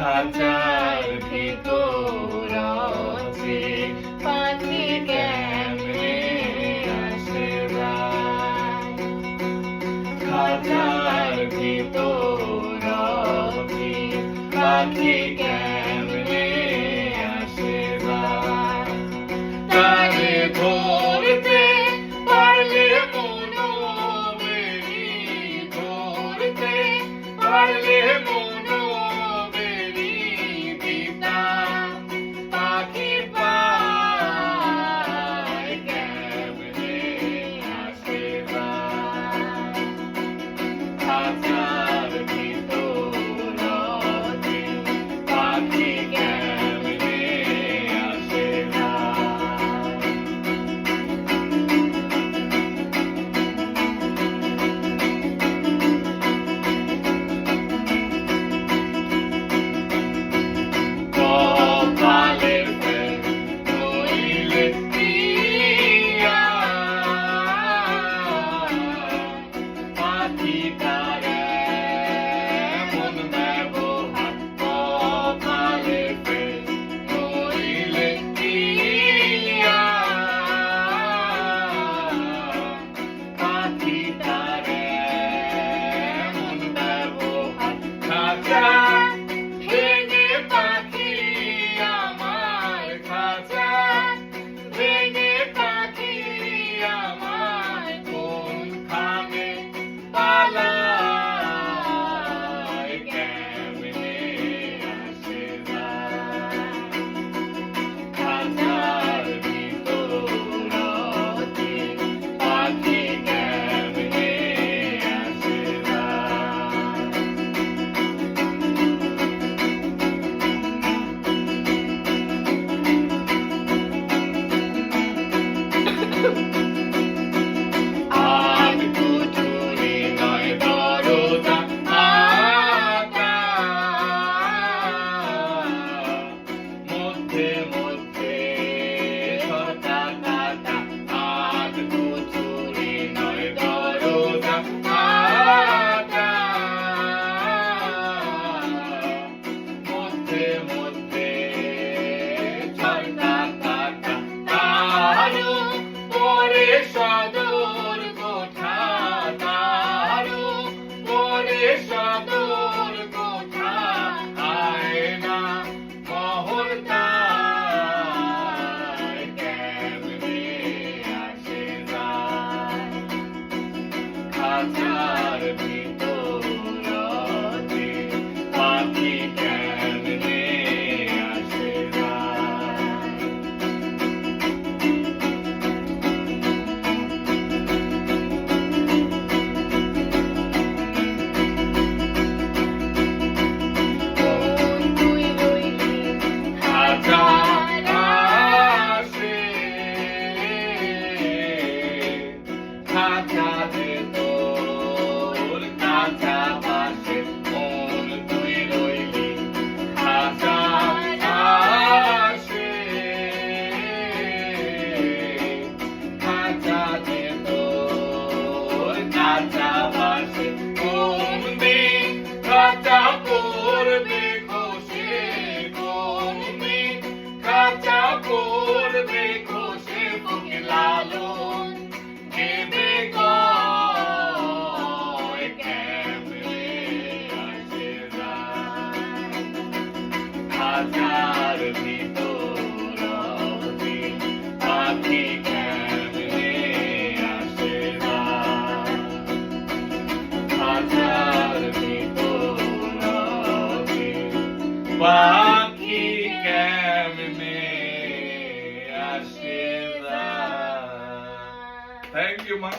খাঁচার ভিতর আছে পাখি কেমনে আসে যায়। খাঁচার ভিতর আছে পাখি কেমনে আসে যায়। তারে ধরতে পারলে মনো বেরি, ধরতে পারলে মনো বেরি দিতাম পাখি পায় কেমনে আসে যায়। খাঁচার ভিতর আছে পাখি কেমনে আসে যায়। কপালের ফের নইলে দিয়া পাখিটার এমন ব্যবহার। কপালের ফের নইলে দিয়া পাখিটার এমন ব্যবহার। খাঁচা ভেঙে পাখি আমার, খাঁচা ভেঙে পাখি আমার কোনখানে পালায় কেমনে আসে যায়। খাঁচার ভিতর আছে পাখি কেমনে আসে যায়। আজ কুঠুরি নয় দরজা আটা, মধ্যে মধ্যে ঝরকা কাটা। আজ কুঠুরি নয় দরজা আটা, মধ্যে মধ্যে ঝরকা কাটা। তারু পরে সদর কোঠা, তারু পরে সদর কোঠা। আয়না মহড়ায় কেমনে আসে যায়। খাঁচার ভিতর আছে পাখি কেমনে আসে যায়। মন তুই রইলি খাঁচার আসে, খাঁচা যে তোর কাঁচা বাসে। মন তুই রইলি খাঁচার আসে, খাঁচা যে তোর কাঁচা বাসে। কোন দিন খাঁচা করবে খসে, কোন দিন খাঁচা করবে খসে। ফকির লালন কেঁদে কয় কেমনে আসে যায়। খাঁচার ভিতর আছে পাখি কেমনে আসে যায়। খাঁচার ভিতর আছে পাখি কেমনে আসে যায়। থ্যাংক ইউ মা।